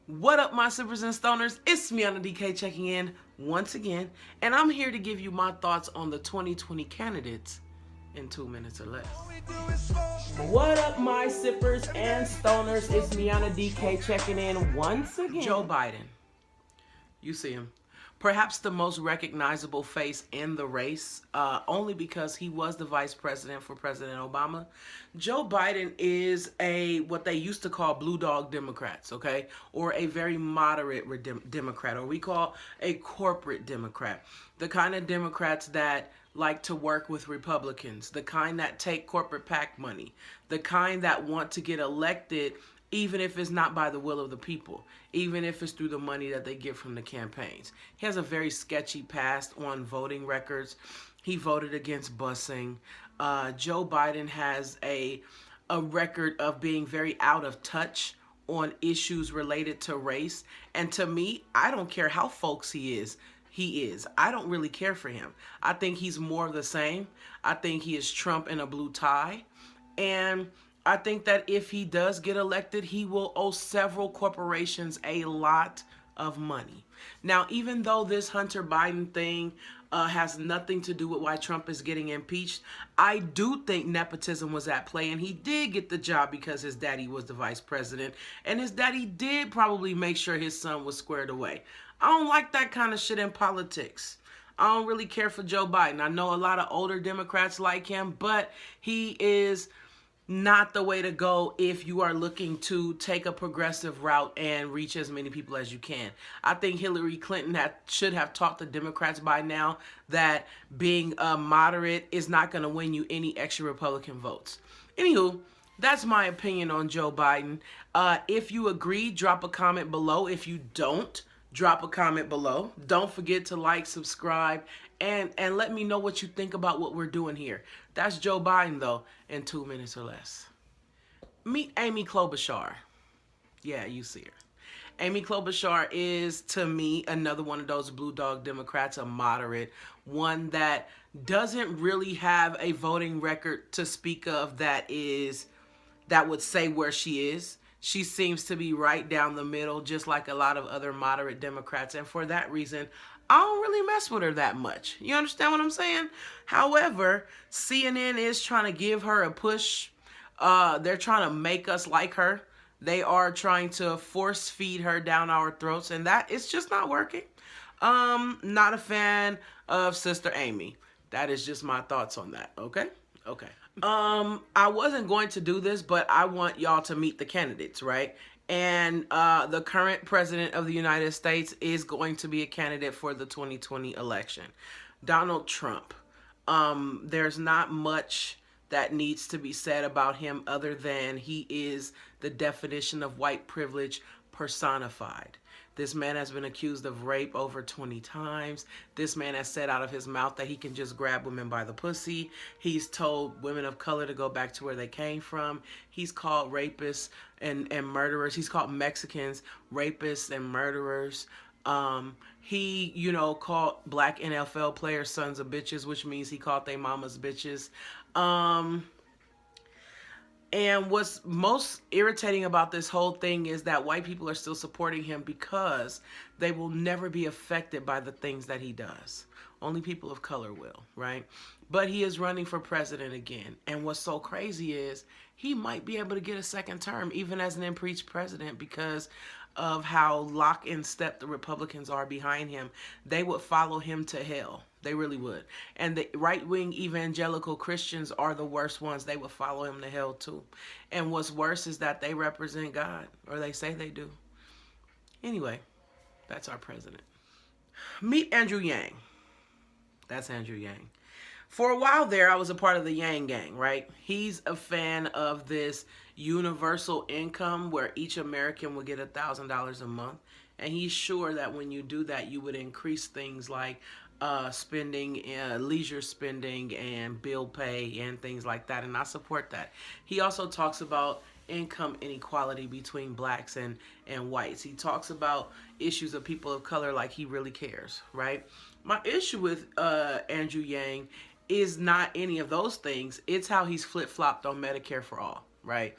What up, my sippers and stoners? It's me on the DK checking in once again, and I'm here to give you my thoughts on the 2020 candidates in 2 minutes or less. What up, my sippers and stoners? It's me on the DK checking in once again. Joe Biden. You see him. Perhaps the most recognizable face in the race, only because he was the vice president for President Obama. Joe Biden is what they used to call blue dog Democrats, okay? Or a very moderate Democrat, or we call a corporate Democrat. The kind of Democrats that like to work with Republicans, the kind that take corporate PAC money, the kind that want to get elected even if it's not by the will of the people, even if it's through the money that they get from the campaigns. He has a very sketchy past on voting records. He voted against busing. Joe Biden has a record of being very out of touch on issues related to race. And to me, I don't care how folks he is. I don't really care for him. I think he's more of the same. I think he is Trump in a blue tie. And I think that if he does get elected, he will owe several corporations a lot of money. Now, even though this Hunter Biden thing has nothing to do with why Trump is getting impeached, I do think nepotism was at play, and he did get the job because his daddy was the vice president, and his daddy did probably make sure his son was squared away. I don't like that kind of shit in politics. I don't really care for Joe Biden. I know a lot of older Democrats like him, but he is not the way to go if you are looking to take a progressive route and reach as many people as you can. I think Hillary Clinton should have taught the Democrats by now that being a moderate is not going to win you any extra Republican votes. Anywho, that's my opinion on Joe Biden. If you agree, drop a comment below. If you don't, drop a comment below. Don't forget to like, subscribe, and let me know what you think about what we're doing here. That's Joe Biden, though, in 2 minutes or less. Meet Amy Klobuchar. Yeah, you see her. Amy Klobuchar is, to me, another one of those blue dog Democrats, a moderate, one that doesn't really have a voting record to speak of that would say where she is. She seems to be right down the middle, just like a lot of other moderate Democrats. And for that reason, I don't really mess with her that much. You understand what I'm saying? However, CNN is trying to give her a push. They're trying to make us like her. They are trying to force feed her down our throats, and that it's just not working. Not a fan of Sister Amy. That is just my thoughts on that. Okay? Okay. I wasn't going to do this, but I want y'all to meet the candidates, right? And the current president of the United States is going to be a candidate for the 2020 election. Donald Trump. There's not much that needs to be said about him other than he is the definition of white privilege personified. This man has been accused of rape over 20 times. This man has said out of his mouth that he can just grab women by the pussy. He's told women of color to go back to where they came from. He's called rapists and murderers. He's called Mexicans rapists and murderers. He, called black NFL players sons of bitches, which means he called their mamas bitches. And what's most irritating about this whole thing is that white people are still supporting him because they will never be affected by the things that he does. Only people of color will, right? But he is running for president again. And what's so crazy is he might be able to get a second term, even as an impeached president, because of how lock in step the Republicans are behind him. They would follow him to hell. They really would. And the right-wing evangelical Christians are the worst ones. They would follow him to hell too. And what's worse is that they represent God, or they say they do. Anyway, that's our president. Meet Andrew Yang. That's Andrew Yang. For a while there, I was a part of the Yang gang, right? He's a fan of this universal income where each American will get $1,000 a month. And he's sure that when you do that, you would increase things like spending, leisure spending and bill pay and things like that. And I support that. He also talks about income inequality between blacks and whites. He talks about issues of people of color like he really cares, right? My issue with Andrew Yang is not any of those things. It's how he's flip-flopped on Medicare for all, right?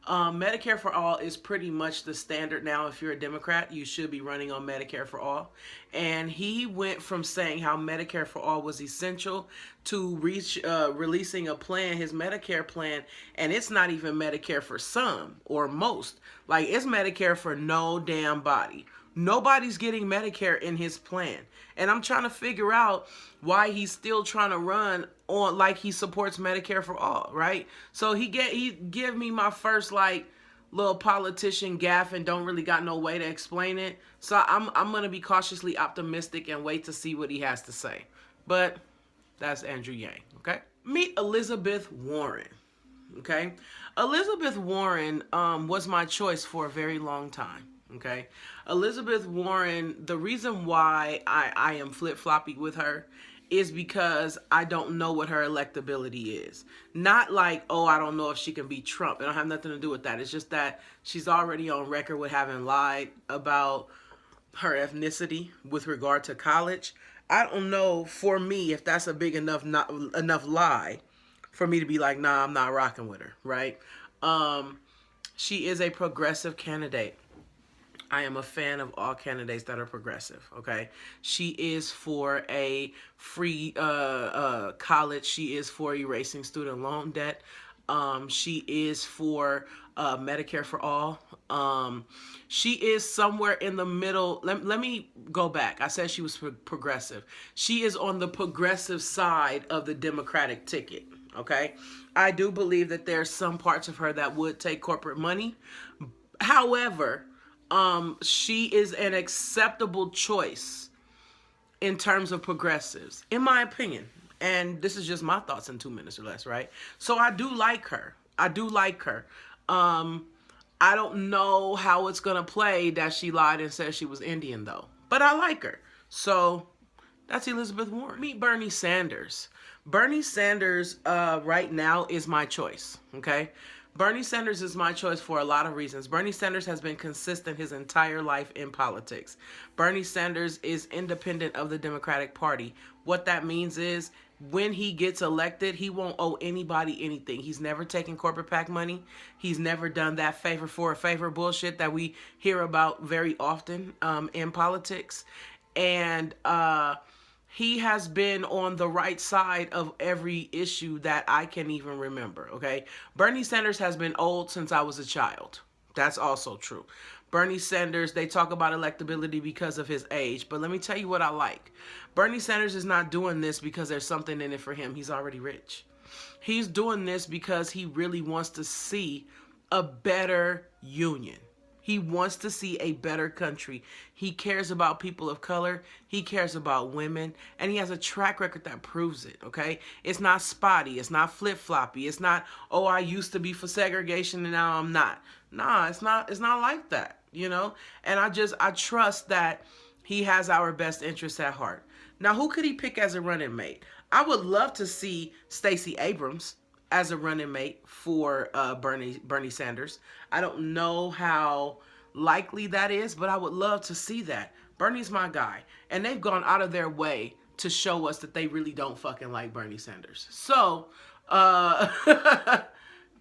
Medicare for all is pretty much the standard now. If you're a Democrat, you should be running on Medicare for all. And he went from saying how Medicare for all was essential to releasing a plan, his Medicare plan, and it's not even Medicare for some or most. Like, it's Medicare for no damn body. Nobody's getting Medicare in his plan. And I'm trying to figure out why he's still trying to run on like he supports Medicare for all, right? So he give me my first like little politician gaffe and don't really got no way to explain it. So I'm going to be cautiously optimistic and wait to see what he has to say. But that's Andrew Yang, okay? Meet Elizabeth Warren, okay? Elizabeth Warren was my choice for a very long time. Okay, Elizabeth Warren, the reason why I am flip-floppy with her is because I don't know what her electability is. Not like, oh, I don't know if she can beat Trump. It don't have nothing to do with that. It's just that she's already on record with having lied about her ethnicity with regard to college. I don't know, for me, if that's a big enough lie for me to be like, nah, I'm not rocking with her, right? She is a progressive candidate. I am a fan of all candidates that are progressive, okay? She is for a free college. She is for erasing student loan debt. She is for Medicare for all. She is somewhere in the middle. Let me go back. I said she was progressive. She is on the progressive side of the Democratic ticket, okay? I do believe that there's some parts of her that would take corporate money. However, she is an acceptable choice in terms of progressives, in my opinion. And this is just my thoughts in 2 minutes or less, right? So I do like her. I do like her. I don't know how it's going to play that she lied and said she was Indian, though. But I like her. So that's Elizabeth Warren. Meet Bernie Sanders. Bernie Sanders right now is my choice, okay? Bernie Sanders is my choice for a lot of reasons. Bernie Sanders has been consistent his entire life in politics. Bernie Sanders is independent of the Democratic Party. What that means is when he gets elected, he won't owe anybody anything. He's never taken corporate PAC money. He's never done that favor for a favor bullshit that we hear about very often in politics. And he has been on the right side of every issue that I can even remember, okay? Bernie Sanders has been old since I was a child. That's also true. Bernie Sanders, they talk about electability because of his age, but let me tell you what I like. Bernie Sanders is not doing this because there's something in it for him. He's already rich. He's doing this because he really wants to see a better union. He wants to see a better country. He cares about people of color. He cares about women. And he has a track record that proves it, okay? It's not spotty. It's not flip-floppy. It's not, oh, I used to be for segregation and now I'm not. Nah, it's not like that, you know? And I trust that he has our best interests at heart. Now, who could he pick as a running mate? I would love to see Stacey Abrams as a running mate for Bernie Sanders. I don't know how likely that is, but I would love to see that. Bernie's my guy. And they've gone out of their way to show us that they really don't fucking like Bernie Sanders. So,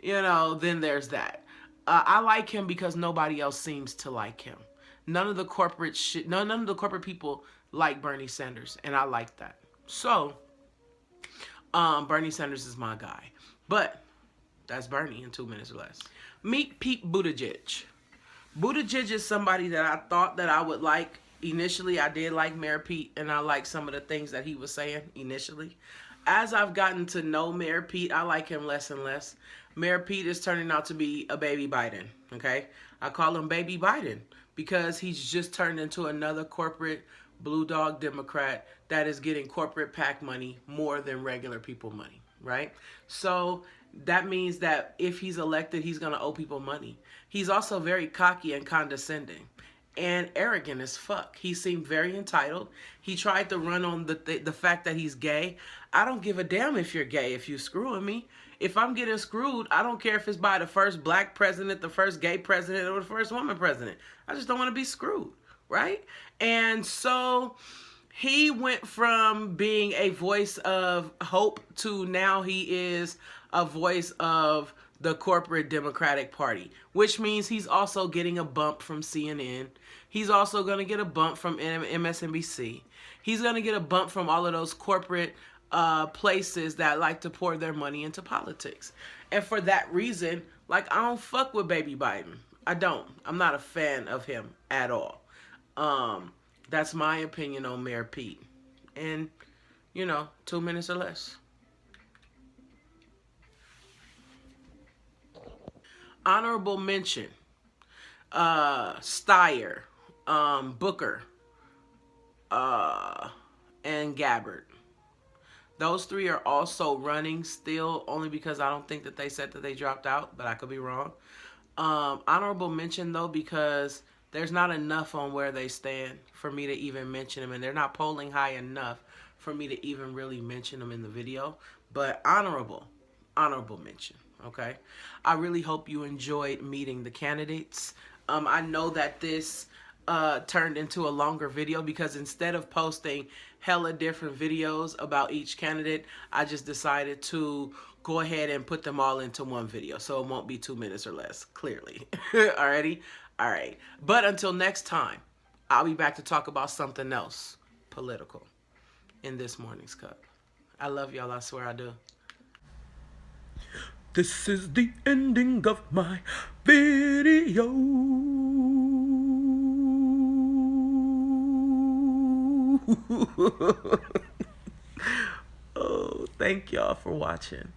you know, then there's that. I like him because nobody else seems to like him. None of the corporate people like Bernie Sanders, and I like that. So, Bernie Sanders is my guy. But that's Bernie in 2 minutes or less. Meet Pete Buttigieg. Buttigieg is somebody that I thought that I would like. Initially, I did like Mayor Pete, and I liked some of the things that he was saying initially. As I've gotten to know Mayor Pete, I like him less and less. Mayor Pete is turning out to be a baby Biden, okay? I call him baby Biden because he's just turned into another corporate blue dog Democrat that is getting corporate PAC money more than regular people money. Right? So that means that if he's elected, he's going to owe people money. He's also very cocky and condescending and arrogant as fuck. He seemed very entitled. He tried to run on the fact that he's gay. I don't give a damn if you're gay, if you're screwing me. If I'm getting screwed, I don't care if it's by the first black president, the first gay president, or the first woman president. I just don't want to be screwed. Right? And so he went from being a voice of hope to now he is a voice of the corporate Democratic Party, which means he's also getting a bump from CNN. He's also going to get a bump from MSNBC. He's going to get a bump from all of those corporate places that like to pour their money into politics. And for that reason, like, I don't fuck with baby Biden. I don't. I'm not a fan of him at all. That's my opinion on Mayor Pete. And, 2 minutes or less. Honorable mention. Steyer, Booker, and Gabbard. Those three are also running still, only because I don't think that they said that they dropped out, but I could be wrong. Honorable mention, though, because there's not enough on where they stand for me to even mention them, and they're not polling high enough for me to even really mention them in the video. But honorable mention, okay? I really hope you enjoyed meeting the candidates. I know that this turned into a longer video because instead of posting hella different videos about each candidate, I just decided to go ahead and put them all into one video, so it won't be 2 minutes or less, clearly. Alrighty? Alright. But until next time, I'll be back to talk about something else political in this morning's cup. I love y'all, I swear I do. This is the ending of my video. Oh, thank y'all for watching.